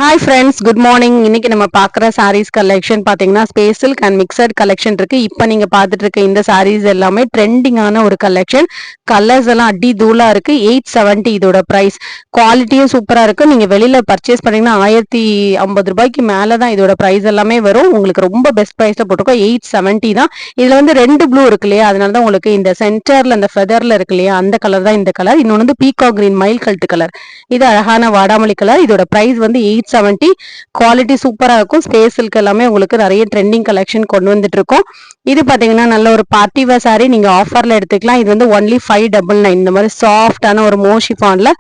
Hi friends, good morning. இன்னைக்கு நம்ம பார்க்குற சாரீஸ் கலெக்ஷன் பார்த்தீங்கன்னா space silk and mixed collection இருக்கு. இப்போ நீங்க பார்த்துட்டு இருக்க இந்த சாரீஸ் எல்லாமே ட்ரெண்டிங்கான ஒரு கலெக்ஷன். கலர்ஸ் எல்லாம் அடி தூளா இருக்கு. 870 இதோட ப்ரைஸ். குவாலிட்டியும் சூப்பரா இருக்கு. நீங்க வெளியில பர்ச்சேஸ் பண்ணீங்கன்னா 1050 ரூபாய்க்கு மேல தான் இதோட ப்ரைஸ் எல்லாமே வரும். உங்களுக்கு ரொம்ப பெஸ்ட் ப்ரைஸ்ல போட்டிருக்கோம். 870 தான். இதுல வந்து ரெண்டு ப்ளூ இருக்கு இல்லையா, அதனால தான் உங்களுக்கு இந்த சென்டர்ல அந்த ஃபெதர்ல இருக்கு இல்லையா, அந்த கலர் தான் இந்த கலர். இன்னொன்று வந்து பீகாக் கிரீன் மயில் கல்ட்டு கலர். இது அழகான வாடாமல்லி கலர். இதோட ப்ரைஸ் வந்து 870. குவாலிட்டி சூப்பரா இருக்கும். ஸ்பேஸ் சில்க் எல்லாமே உங்களுக்கு நிறைய ட்ரெண்டிங் கலெக்ஷன் கொண்டு வந்துட்டு இருக்கோம். இது பாத்தீங்கன்னா நல்ல ஒரு பார்ட்டி வேர் சாரி, நீங்க ஆஃபர்ல எடுத்துக்கலாம். இது வந்து ஒன்லி 599. இந்த மாதிரி சாஃப்டான ஒரு மோஷிஃபான்ல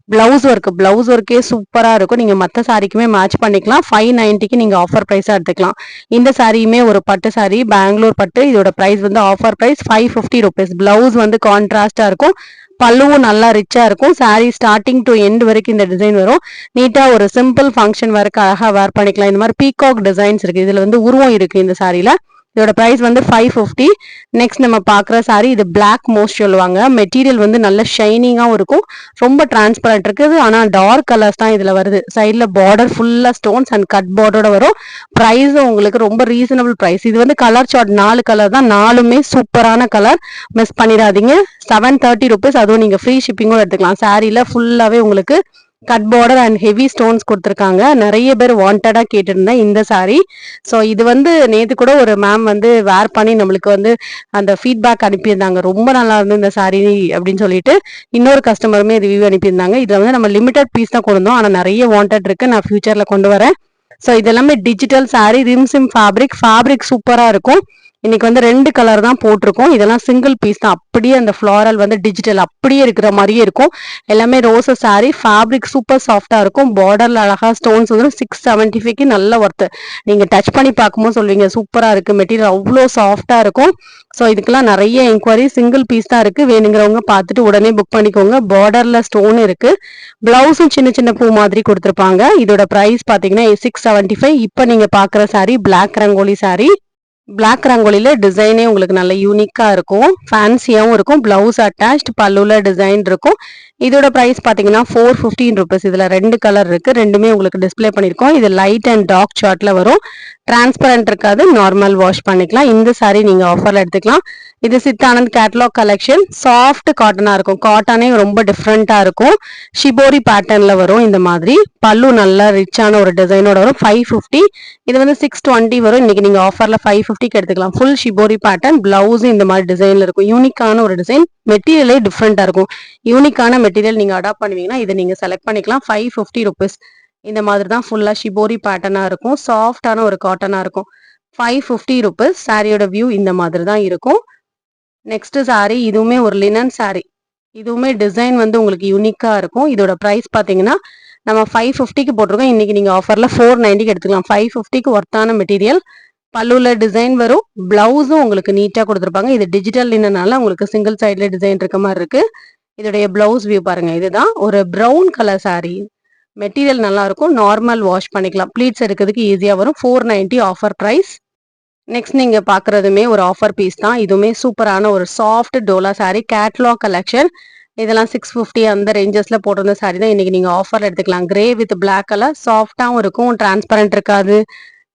பிளவுஸ் ஒர்க்கே சூப்பரா இருக்கும். நீங்க மத்த சாரிக்குமே மேட்ச் பண்ணிக்கலாம். 590க்கு நீங்க ஆஃபர் பிரைஸா எடுத்துக்கலாம். இந்த சாரியுமே ஒரு பட்டு சாரி, பெங்களூர் பட்டு. இதோட பிரைஸ் வந்து ஆஃபர் பிரைஸ் 550 ருபீஸ். பிளவுஸ் வந்து கான்ட்ராஸ்டா இருக்கும். பல்லுவும் நல்லா ரிச்சா இருக்கும். சாரி ஸ்டார்டிங் டு எண்ட் வரைக்கும் இந்த டிசைன் வரும். நீட்டா ஒரு சிம்பிள் ஃபங்க்ஷன் வரைக்கும் அழகா வேர் பண்ணிக்கலாம். இந்த மாதிரி பீகாக் டிசைன்ஸ் இருக்கு. இதுல வந்து உருவம் இருக்கு இந்த சாரியில. இதோட பிரைஸ் வந்து 550. நெக்ஸ்ட் நம்ம பாக்குற சாரி, இது பிளாக் மோஸ்ட் சொல்லுவாங்க. மெட்டீரியல் வந்து நல்ல ஷைனிங்காகவும் இருக்கும். ரொம்ப டிரான்ஸ்பரண்ட் இருக்குது. ஆனா டார்க் கலர்ஸ் தான் இதுல வருது. சைட்ல பார்டர் ஃபுல்லா ஸ்டோன்ஸ் அண்ட் கட் பார்டரோட வரும். பிரைஸ் உங்களுக்கு ரொம்ப ரீசனபிள் பிரைஸ். இது வந்து கலர் சார்ட் 4 கலர் தான். 4மே சூப்பரான கலர். மிஸ் பண்ணிடாதீங்க. 730 ருபீஸ். அதுவும் நீங்க ஃப்ரீ ஷிப்பிங்கும் எடுத்துக்கலாம். சாரியில ஃபுல்லாவே உங்களுக்கு cut border and heavy stones கொடுத்துருக்காங்க. நிறைய பேர் வாண்டடா கேட்டிருந்தேன் இந்த சாரி. ஸோ இது வந்து நேற்று கூட ஒரு மேம் வந்து வேர் பண்ணி நம்மளுக்கு வந்து அந்த ஃபீட்பேக் அனுப்பியிருந்தாங்க. ரொம்ப நல்லா இருந்து இந்த சாரி அப்படின்னு சொல்லிட்டு இன்னொரு கஸ்டமருமே ரிவ்யூ அனுப்பியிருந்தாங்க. இதில் வந்து நம்ம லிமிடெட் பீஸ் தான் கொண்டு வந்தோம். ஆனால் நிறைய வாண்டட் இருக்கு. நான் ஃபியூச்சர்ல கொண்டு வரேன். ஸோ இதெல்லாமே டிஜிட்டல் சாரி, ரிம்சிம் ஃபேப்ரிக் சூப்பரா இருக்கும். இன்னைக்கு வந்து 2 கலர் தான் போட்டிருக்கோம். இதெல்லாம் சிங்கிள் பீஸ் தான். அப்படியே அந்த ஃப்ளாரல் வந்து டிஜிட்டல் அப்படியே இருக்கிற மாதிரியே இருக்கும். எல்லாமே ரோசஸ் சாரி. ஃபேப்ரிக் சூப்பர் சாஃப்டா இருக்கும். பார்டர்ல அழகா ஸ்டோன்ஸ் வந்து 675க்கு நல்ல ஒர்த்து. நீங்க டச் பண்ணி பார்க்கும்போது சொல்வீங்க சூப்பரா இருக்கு. மெட்டீரியல் அவ்வளோ சாஃப்டா இருக்கும். ஸோ இதுக்கெல்லாம் நிறைய என்கொயரி. சிங்கிள் பீஸ் தான் இருக்கு. வேணுங்கிறவங்க பார்த்துட்டு உடனே புக் பண்ணிக்கோங்க. பார்டர்ல ஸ்டோன் இருக்கு. பிளவுஸும் சின்ன சின்ன பூ மாதிரி கொடுத்துருப்பாங்க. இதோட பிரைஸ் பாத்தீங்கன்னா 675. இப்போ நீங்க பாக்குற சாரி பிளாக் ரங்கோலி சாரி. பிளாக் ரங்கோலியில டிசைனே உங்களுக்கு நல்ல யூனிக்கா இருக்கும். ஃபேன்சியாவும் இருக்கும். பிளவுஸ் அட்டாச்ட், பல்லுல டிசைன் இருக்கும். இதோட பிரைஸ் பாத்தீங்கன்னா 415 ருபீஸ். இதுல 2 கலர் இருக்கு. ரெண்டுமே உங்களுக்கு டிஸ்பிளே பண்ணிருக்கோம். இது லைட் அண்ட் டார்க் சார்ட்ல வரும். டிரான்ஸ்பரண்ட் இருக்காது. நார்மல் வாஷ் பண்ணிக்கலாம். இந்த சாரி நீங்க ஆஃபர்ல எடுத்துக்கலாம். இது சித்தானந்த் கேட்டலாக் கலெக்ஷன். சாஃப்ட் காட்டனா இருக்கும். காட்டனே ரொம்ப டிஃப்ரெண்டா இருக்கும். ஷிபோரி பேட்டர்ன்ல வரும். இந்த மாதிரி பல்லு நல்ல ரிச்சான ஒரு டிசைனோட வரும். 550. இது வந்து 620 வரும். இன்னைக்கு நீங்க ஆஃபர்ல 550க்கு எடுத்துக்கலாம். Full shibori pattern. பிளவுஸ் இந்த மாதிரி டிசைன்ல இருக்கும். யூனிக்கான ஒரு டிசைன். மெட்டீரியலே டிஃப்ரெண்டா இருக்கும். யூனிக்கான மெட்டீரியல் நீங்க அடாப்ட் பண்ணுவீங்கன்னா இதை நீங்க செலக்ட் பண்ணிக்கலாம். 550 ருபீஸ். இந்த மாதிரி தான் ஃபுல்லா ஷிபோரி பேட்டர்னா இருக்கும். சாஃப்டான ஒரு காட்டனா இருக்கும். 550 ருபீஸ். சாரியோட வியூ இந்த மாதிரி தான் இருக்கும். நெக்ஸ்ட் சாரி, இதுவுமே ஒரு லினன் சாரி. இதுவுமே டிசைன் வந்து உங்களுக்கு யூனிக்கா இருக்கும். இதோட பிரைஸ் பாத்தீங்கன்னா நம்ம 550க்கு போட்டிருக்கோம். இன்னைக்கு நீங்க ஆஃபர்ல 490க்கு எடுத்துக்கலாம். 550க்கு ஒர்த்தான மெட்டீரியல். பல்லுல டிசைன் வரும். பிளவுஸும் உங்களுக்கு நீட்டா கொடுத்துருப்பாங்க. இது டிஜிட்டல் லினனால உங்களுக்கு சிங்கிள் சைட்ல டிசைன் இருக்க மாதிரி இருக்கு. இதோடைய பிளவுஸ் வியூ பாருங்க. இதுதான் ஒரு பிரவுன் கலர் சாரி. மெட்டீரியல் நல்லா இருக்கும். நார்மல் வாஷ் பண்ணிக்கலாம். ப்ளீட்ஸ் எடுக்கிறதுக்கு ஈஸியா வரும். 490 ஆஃபர் பிரைஸ். நெக்ஸ்ட் நீங்க பாக்குறதுமே ஒரு ஆஃபர் பீஸ் தான். இதுவுமே சூப்பரான ஒரு soft Dola sorry. Catalogue collection. இதெல்லாம் 650 அந்த ரேஞ்சஸ்ல போட்டிருந்த சாரி தான். இன்னைக்கு நீங்க ஆஃபர்ல எடுத்துக்கலாம். Grey with black colour. சாஃப்டாவும் இருக்கும். டிரான்ஸ்பரண்ட் இருக்காது.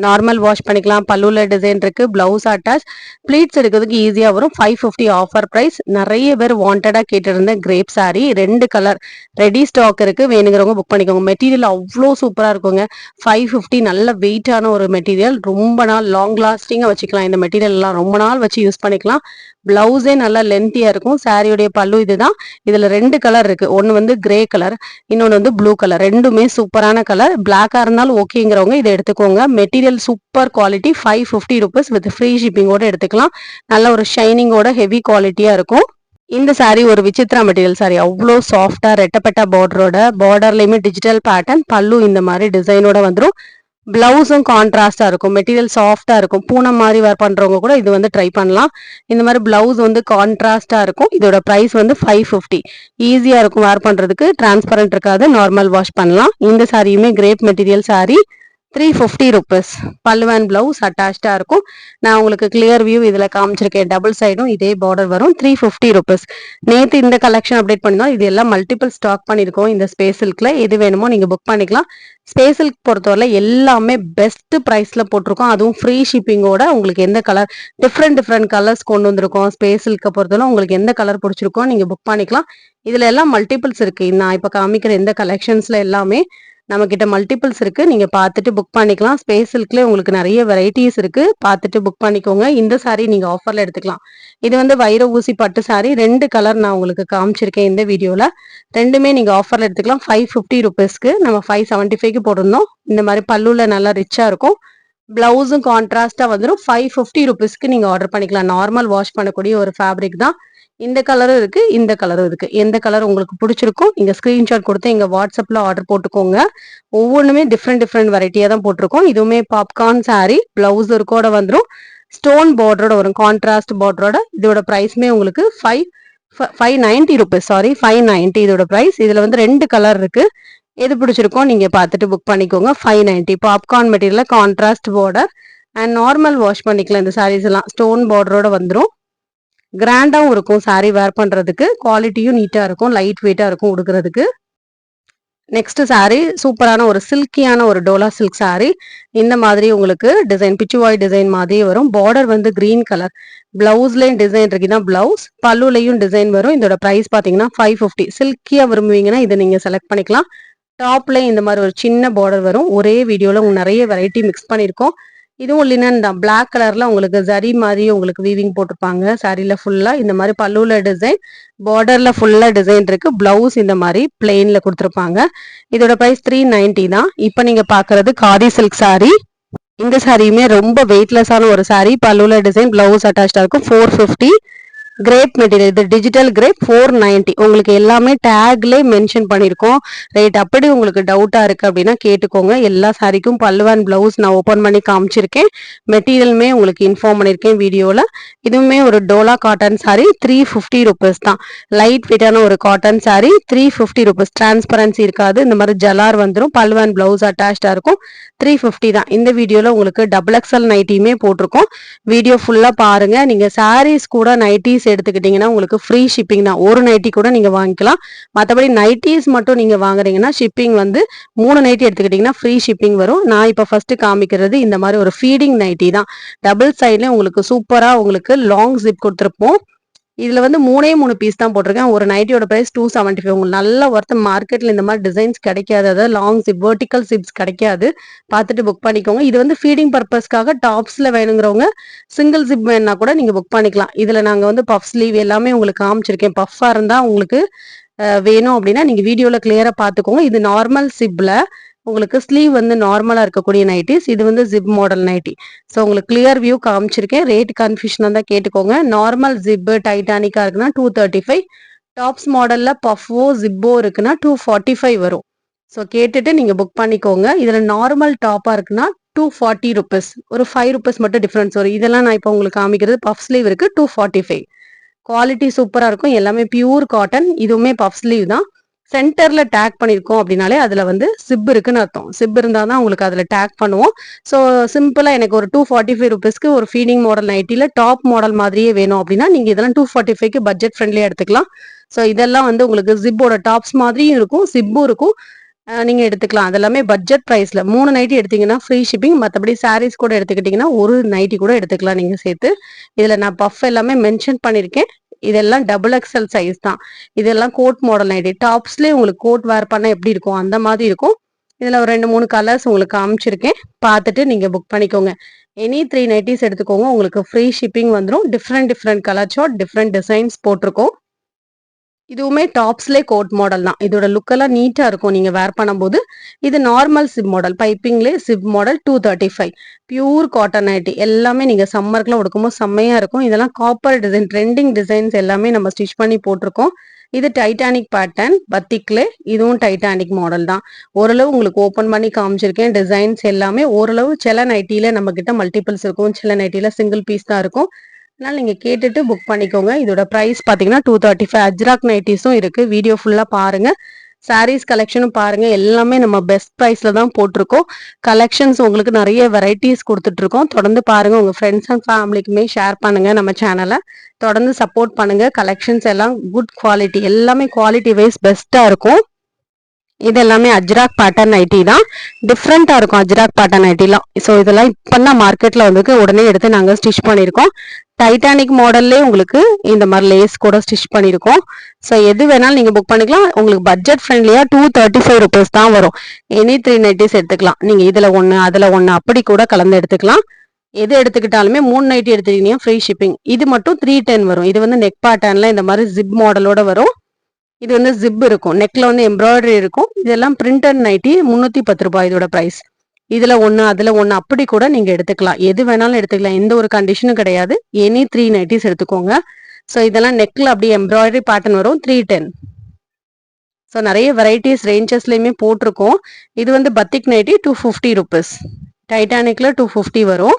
நார்மல் வாஷ் பண்ணிக்கலாம். பல்லுல டிசைன் இருக்கு. Blouse attach. ப்ளீட்ஸ் எடுக்கிறதுக்கு ஈஸியா வரும். 550 ஆஃபர் பிரைஸ். நிறைய பேர் வாண்டடா கேட்டிருந்த crepe sari. 2 colour ready stock இருக்கு. வேணுங்கிறவங்க புக் பண்ணிக்கோங்க. மெட்டீரியல் அவ்வளோ சூப்பரா இருக்குங்க. 550 நல்ல வெயிட்டான ஒரு மெட்டீரியல். ரொம்ப நாள் லாங் லாஸ்டிங்கா வச்சுக்கலாம். இந்த மெட்டீரியல் எல்லாம் ரொம்ப நாள் வச்சு யூஸ் பண்ணிக்கலாம். பிளவுஸே நல்லா லென்த்தியா இருக்கும். சாரியுடைய பல்லு இதுதான். இதுல 2 கலர் இருக்கு. ஒன்னு வந்து கிரே கலர், இன்னொன்னு வந்து ப்ளூ கலர். ரெண்டுமே சூப்பரான கலர். பிளாக்கா இருந்தாலும் ஓகேங்கிறவங்க இதை எடுத்துக்கோங்க. Material super quality. 550 rupees with free ஷிப்பிங்கோட எடுத்துக்கலாம். நல்ல ஒரு ஷைனிங்கோட ஹெவி குவாலிட்டியா இருக்கும். இந்த சாரி ஒரு விசித்ரா மெட்டீரியல் சாரி. அவ்வளோ சாஃப்டா ரெட்டப்பட்ட பார்டரோட, பார்டர்லயுமே டிஜிட்டல் பேட்டர்ன். பல்லு இந்த மாதிரி டிசைனோட வந்துடும். பிளவுஸும் கான்ட்ராஸ்டா இருக்கும். மெட்டீரியல் சாஃப்டா இருக்கும். பூனம் மாதிரி வேர் பண்றவங்க கூட இது வந்து ட்ரை பண்ணலாம். இந்த மாதிரி பிளவுஸ் வந்து கான்ட்ராஸ்டா இருக்கும். இதோட பிரைஸ் வந்து 550. ஈஸியா இருக்கும் வேர் பண்றதுக்கு. டிரான்ஸ்பரண்ட் இருக்காது. நார்மல் வாஷ் பண்ணலாம். இந்த சாரியுமே கிரேப் மெட்டீரியல் சாரி. 350 rupees. பல்லு அண்ட் பிளவுஸ் அட்டாச்சா இருக்கும். நான் உங்களுக்கு கிளியர் வியூ இதுல காமிச்சிருக்கேன். டபுள் சைடும் இதே பார்டர் வரும். 350 rupees. நேத்து இந்த கலெக்ஷன் அப்டேட் பண்ணிருந்தோம். இது எல்லாம் மல்டிபிள் ஸ்டாக் பண்ணிருக்கோம். இந்த ஸ்பேஸ் சில்க்ல எது வேணுமோ நீங்க புக் பண்ணிக்கலாம். ஸ்பேஸ் சில்க் பொறுத்தவரை எல்லாமே பெஸ்ட் பிரைஸ்ல போட்டிருக்கோம். அதுவும் ஃப்ரீ ஷிப்பிங்கோட உங்களுக்கு எந்த கலர் டிஃப்ரெண்ட் கலர்ஸ் கொண்டு வந்திருக்கோம். ஸ்பேஸ் சில்க பொறுத்தவரை உங்களுக்கு எந்த கலர் பிடிச்சிருக்கோ நீங்க புக் பண்ணிக்கலாம். இதுல எல்லாம் மல்டிபிள்ஸ் இருக்கு. நான் இப்ப காமிக்கிற இந்த கலெக்ஷன்ஸ்ல எல்லாமே நம்ம கிட்ட மல்டிபிள்ஸ் இருக்கு. நீங்க பார்த்துட்டு புக் பண்ணிக்கலாம். ஸ்பேஸ் சில்க்ல உங்களுக்கு நிறைய வெரைட்டிஸ் இருக்கு. பார்த்துட்டு புக் பண்ணிக்கோங்க. இந்த சாரி நீங்க ஆஃபர்ல எடுத்துக்கலாம். இது வந்து வைர ஊசி பட்டு சாரி. 2 கலர் நான் உங்களுக்கு காமிச்சிருக்கேன் இந்த வீடியோல. ரெண்டுமே நீங்க ஆஃபர்ல எடுத்துக்கலாம். 550 ருபீஸ்க்கு நம்ம 575க்கு போட்டிருந்தோம். இந்த மாதிரி பல்லுல நல்லா ரிச்சா இருக்கும். பிளவுஸும் கான்ட்ராஸ்டா வந்துடும். 550 ருபீஸ்க்கு நீங்க ஆர்டர் பண்ணிக்கலாம். நார்மல் வாஷ் பண்ணக்கூடிய ஒரு ஃபேப்ரிக் தான். இந்த கலரும் இருக்கு, இந்த கலரும் இருக்கு. எந்த கலர் உங்களுக்கு பிடிச்சிருக்கும் நீங்க ஸ்கிரீன்ஷாட் கொடுத்து எங்க வாட்ஸ்அப்ல ஆர்டர் போட்டுக்கோங்க. ஒவ்வொன்றுமே டிஃப்ரெண்ட் வெரைட்டியா தான் போட்டிருக்கோம். இதுவுமே பாப்கார்ன் சாரி. பிளவுஸ் ஒரு கூட வந்துடும். ஸ்டோன் பார்டரோட வரும். கான்ட்ராஸ்ட் பார்டரோட. இதோட பிரைஸ்மே உங்களுக்கு 590 ருபீஸ். சாரி 590 இதோட பிரைஸ். இதுல வந்து 2 கலர் இருக்கு. எது பிடிச்சிருக்கோ நீங்க பார்த்துட்டு புக் பண்ணிக்கோங்க. 590 பாப்கார்ன் மெட்டீரியல்ல contrast border and normal wash பண்ணிக்கலாம். இந்த சாரீஸ் எல்லாம் ஸ்டோன் பார்டரோட வந்துடும். கிராண்டாவும் இருக்கும். சாரி வேர் பண்றதுக்கு குவாலிட்டியும் நீட்டா இருக்கும். லைட் வெயிட்டா இருக்கும் உடுக்கிறதுக்கு. நெக்ஸ்ட் சாரி சூப்பரான ஒரு சில்கியான ஒரு டோலா சில்க் சாரி. இந்த மாதிரி உங்களுக்கு டிசைன் பிச்சுவாய் டிசைன் மாதிரி வரும். பார்டர் வந்து கிரீன் கலர். பிளவுஸ்லயும் டிசைன் இருக்குதான் பிளவுஸ். பல்லுலையும் டிசைன் வரும். இதோட பிரைஸ் பாத்தீங்கன்னா 550. சில்கியா விரும்புவீங்கன்னா இதை நீங்க செலக்ட் பண்ணிக்கலாம். டாப்லயும் இந்த மாதிரி ஒரு சின்ன பார்டர் வரும். ஒரே வீடியோல உங்களுக்கு நிறைய வெரைட்டி மிக்ஸ் பண்ணிருக்கோம். இதுவும் லினன் தான். பிளாக் கலர்ல உங்களுக்கு ஜரி மாதிரி உங்களுக்கு வீவிங் போட்டிருப்பாங்க. சாரில ஃபுல்லா இந்த மாதிரி பல்லுல டிசைன், பார்டர்ல ஃபுல்லா டிசைன் இருக்கு. பிளவுஸ் இந்த மாதிரி பிளெயின்ல கொடுத்துருப்பாங்க. இதோட பிரைஸ் 390 தான். இப்ப நீங்க பாக்குறது காதி சில்க் சாரி. இந்த சாரியுமே ரொம்ப வெயிட்லெஸ்ஸான ஒரு சாரி. பல்லுல டிசைன், பிளவுஸ் அட்டாச்சா இருக்கும். 450. Grape material. இது டிஜிட்டல் கிரேப். 490. உங்களுக்கு எல்லாமே டேக்ல மென்ஷன் பண்ணிருக்கோம். ரேட் அப்படி உங்களுக்கு டவுட்டா இருக்கு அப்படின்னா கேட்டுக்கோங்க. எல்லா சாரிக்கும் பல்லுவான் பிளவுஸ் நான் ஓபன் பண்ணி காமிச்சிருக்கேன். மெட்டீரியலுமே உங்களுக்கு இன்ஃபார்ம் பண்ணிருக்கேன் வீடியோல. இதுவுமே ஒரு டோலா காட்டன் சாரி. 350 ருபீஸ் தான். லைட் வெயிட்டான ஒரு காட்டன் சாரி. 350 ருபீஸ். டிரான்ஸ்பரன்சி இருக்காது. இந்த மாதிரி ஜலார் வந்துடும். பல்லுவான் பிளவுஸ் அட்டாச்சா இருக்கும். 350 தான். இந்த வீடியோல உங்களுக்கு XXL நைட்டியுமே போட்டிருக்கோம். வீடியோ ஃபுல்லா பாருங்க. நீங்க சாரீஸ் கூட நைட்டிஸ் எடுத்துக்கிட்டீங்கன்னா உங்களுக்கு ஃப்ரீ ஷிப்பிங் தான். ஒரு நைட்டி கூட நீங்க வாங்கிக்கலாம். மற்றபடி நைட்டிஸ் மட்டும் நீங்க வாங்குறீங்கன்னா ஷிப்பிங் வந்து 3 நைட்டி எடுத்துக்கிட்டீங்கன்னா ஃப்ரீ ஷிப்பிங் வரும். நான் இப்ப ஃபர்ஸ்ட் காமிக்கிறது இந்த மாதிரி ஒரு ஃபீடிங் நைட்டி தான். டபுள் சைட்ல உங்களுக்கு சூப்பரா உங்களுக்கு லாங் ஜிப் கொடுத்துருப்போம். இதுல வந்து 3 பீஸ் தான் போட்டிருக்கேன். ஒரு நைட்டியோட பிரைஸ் 275. உங்களுக்கு நல்ல ஒர்த். மார்க்கெட்ல இந்த மாதிரி டிசைன்ஸ் கிடைக்காது. அதாவது லாங் ஜிப் வெர்டிகல் ஜிப்ஸ் கிடைக்காது. பார்த்துட்டு புக் பண்ணிக்கோங்க. இது வந்து ஃபீடிங் பர்பஸ்க்காக டாப்ஸ்ல வேணுங்கிறவங்க சிங்கிள் ஜிப் வேணும்னா கூட நீங்க புக் பண்ணிக்கலாம். இதுல நாங்க வந்து பஃப் ஸ்லீவ் எல்லாமே உங்களுக்கு காமிச்சிருக்கேன். பஃபா இருந்தா உங்களுக்கு வேணும் அப்படின்னா நீங்க வீடியோல கிளியரா பாத்துக்கோங்க. இது நார்மல் ஜிப்ல உங்களுக்கு ஸ்லீவ் வந்து நார்மலா இருக்கக்கூடிய நைட்டிஸ். இது வந்து ஜிப் மாடல் நைட்டி. ஸோ உங்களுக்கு கிளியர் வியூ காமிச்சிருக்கேன். ரேட் கன்ஃபியூஷன் தான் கேட்டுக்கோங்க. நார்மல் ஜிப் டைட்டானிக்கா இருக்குன்னா 235. டாப்ஸ் மாடல்ல பஃபோ ஜிப்போ இருக்குன்னா 245 வரும். ஸோ கேட்டுட்டு நீங்க புக் பண்ணிக்கோங்க. இதுல நார்மல் டாப்பா இருக்குன்னா 240 ருபீஸ். ஒரு 5 ருபீஸ் மட்டும் டிஃபரன்ஸ் வரும். இதெல்லாம் நான் இப்போ உங்களுக்கு காமிக்கிறது பஃப் ஸ்லீவ் இருக்கு 245. குவாலிட்டி சூப்பரா இருக்கும். எல்லாமே பியூர் காட்டன். இதுவுமே பஃப் ஸ்லீவ் தான். சென்டர்ல டேக் பண்ணிருக்கோம் அப்படின்னாலே அதுல வந்து சிப் இருக்குன்னு அர்த்தம். சிப் இருந்தா தான் உங்களுக்கு அதுல டேக் பண்ணுவோம். ஸோ சிம்பிளா எனக்கு ஒரு 245 ருபீஸ்க்கு ஒரு ஃபீடிங் மாடல் நைட்டில டாப் மாடல் மாதிரியே வேணும் அப்படின்னா நீங்க இதெல்லாம் 245க்கு பட்ஜெட் ஃப்ரெண்ட்லியா எடுத்துக்கலாம். ஸோ இதெல்லாம் வந்து உங்களுக்கு ஜிப்போட டாப்ஸ் மாதிரியும் இருக்கும், சிப்பும் இருக்கும். நீங்க எடுத்துக்கலாம். அதெல்லாமே பட்ஜெட் பிரைஸ்ல 3 நைட்டி எடுத்தீங்கன்னா ஃப்ரீ ஷிப்பிங். மற்றபடி சாரீஸ் கூட எடுத்துக்கிட்டீங்கன்னா ஒரு நைட்டி கூட எடுத்துக்கலாம் நீங்க சேர்த்து. இதுல நான் பஃப் எல்லாமே மென்ஷன் பண்ணிருக்கேன். இதெல்லாம் XXL சைஸ் தான். இதெல்லாம் கோட் மாடல் நைட்டி. டாப்ஸ்லயே உங்களுக்கு கோட் வேர் பண்ண எப்படி இருக்கும் அந்த மாதிரி இருக்கும். இதுல ஒரு 2-3 கலர்ஸ் உங்களுக்கு காமிச்சிருக்கேன். பார்த்துட்டு நீங்க புக் பண்ணிக்கோங்க. எனி 3 நைட்டிஸ் எடுத்துக்கோங்க. உங்களுக்கு ஃப்ரீ ஷிப்பிங் வந்துடும். Different colour chart, different designs போட்டிருக்கோம். இதுவுமே டாப்ஸ்லே கோட் மாடல் தான். இதோட லுக் எல்லாம் நீட்டா இருக்கும் நீங்க வேர் பண்ணும்போது. இது நார்மல் சிப் மாடல். பைப்பிங்லே zip model 235. Pure cotton nighty. எல்லாமே நீங்க சம்மருக்குலாம் உடுக்கும்போது செம்மையா இருக்கும். இதெல்லாம் காப்பர் டிசைன், ட்ரெண்டிங் டிசைன்ஸ் எல்லாமே நம்ம ஸ்டிச் பண்ணி போட்டிருக்கோம். இது டைட்டானிக் பேட்டர்ன் பத்திக்லே. இதுவும் டைட்டானிக் மாடல் தான். ஓரளவு உங்களுக்கு ஓபன் பண்ணி காமிச்சிருக்கேன். டிசைன்ஸ் எல்லாமே ஓரளவு சில நைட்டில நம்ம கிட்ட மல்டிபிள்ஸ் இருக்கும். சில நைட்டில சிங்கிள் பீஸ் தான் இருக்கும். அதனால நீங்க கேட்டுட்டு புக் பண்ணிக்கோங்க. இதோட பிரைஸ் பாத்தீங்கன்னா 235. அஜ்ராக் நைட்டிஸும் இருக்கு. வீடியோ ஃபுல்லா பாருங்க. சாரீஸ் கலெக்ஷனும் பாருங்க, எல்லாமே நம்ம பெஸ்ட் ப்ரைஸ்ல தான் போட்டிருக்கோம். கலெக்ஷன்ஸ் உங்களுக்கு நிறைய வெரைட்டிஸ் கொடுத்துட்டு இருக்கோம். தொடர்ந்து பாருங்க, உங்க ஃப்ரெண்ட்ஸ் அண்ட் ஃபேமிலிக்குமே ஷேர் பண்ணுங்க. நம்ம சேனலை தொடர்ந்து சப்போர்ட் பண்ணுங்க. கலெக்ஷன்ஸ் எல்லாம் குட் குவாலிட்டி, எல்லாமே குவாலிட்டி வைஸ் பெஸ்டா இருக்கும். இது எல்லாமே அஜ்ராக் பேட்டர்ன் நைட்டி தான். டிஃப்ரெண்டா இருக்கும் அஜ்ராக் பேட்டர்ன் நைட்டிலாம். ஸோ இதெல்லாம் இப்பதான் மார்க்கெட்ல வந்து உடனே எடுத்து நாங்க ஸ்டிச் பண்ணியிருக்கோம். டைட்டானிக் மாடல்லே உங்களுக்கு இந்த மாதிரி லேஸ் கூட ஸ்டிச் பண்ணியிருக்கோம். ஸோ எது வேணாலும் நீங்க புக் பண்ணிக்கலாம். உங்களுக்கு பட்ஜெட் ஃப்ரெண்ட்லியா 235 rupees தான் வரும். எனி 3 நைட்டிஸ் எடுத்துக்கலாம். நீங்க இதுல ஒண்ணு அதுல ஒண்ணு அப்படி கூட கலந்து எடுத்துக்கலாம். எது எடுத்துக்கிட்டாலுமே 3 நைட்டி எடுத்துக்கிட்டீங்கன்னா ஃப்ரீ ஷிப்பிங். இது மட்டும் 310 வரும். இது வந்து நெக் பேட்டர்ன்ல இந்த மாதிரி ஜிப் மாடலோட வரும். இது வந்து ஜிப் இருக்கும், நெக்ல வந்து எம்ப்ராய்டரி இருக்கும். இதெல்லாம் பிரிண்டட் நைட்டி 310 ரூபாய் இதோட பிரைஸ். இதுல ஒண்ணு அதுல ஒண்ணு அப்படி கூட நீங்க எடுத்துக்கலாம். எது வேணாலும் எடுத்துக்கலாம், எந்த ஒரு கண்டிஷனும் கிடையாது. எனி 3 நைட்டிஸ் எடுத்துக்கோங்க. ஸோ இதெல்லாம் நெக்ல அப்படியே எம்ப்ராய்டரி பேட்டர்ன் வரும். 310. ஸோ நிறைய வெரைட்டிஸ் ரேஞ்சஸ்லயுமே போட்டிருக்கோம். இது வந்து பத்திக் நைட்டி 250 rupees. டைட்டானிக்ல 250 வரும்.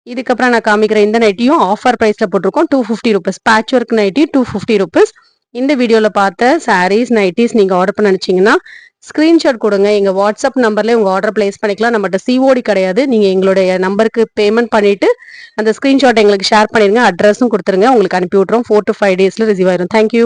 இதுக்கப்புறம் நான் காமிக்கிற இந்த நைட்டியும் ஆஃபர் பிரைஸ்ல போட்டிருக்கோம். 250 rupees. Patchwork nighty 250 rupees. இந்த வீடியோல பார்த்த சாரீஸ் நைட்டிஸ் நீங்க ஆர்டர் பண்ண நினைச்சீங்கன்னா ஸ்கிரீன்ஷாட் கொடுங்க. எங்க வாட்ஸ்அப் நம்பர்ல உங்க ஆர்டர் பிளேஸ் பண்ணிக்கலாம். நம்மகிட்ட சிஓடி கிடையாது. நீங்க எங்களுடைய நம்பருக்கு பேமெண்ட் பண்ணிட்டு அந்த ஸ்கிரீன்ஷாட் எங்களுக்கு ஷேர் பண்ணிருங்க. அட்ரஸும் கொடுத்துருங்க, உங்களுக்கு அனுப்பி விட்டுறோம். 4 to 5 daysல ரிசீவ் ஆயிரும். தேங்க்யூ.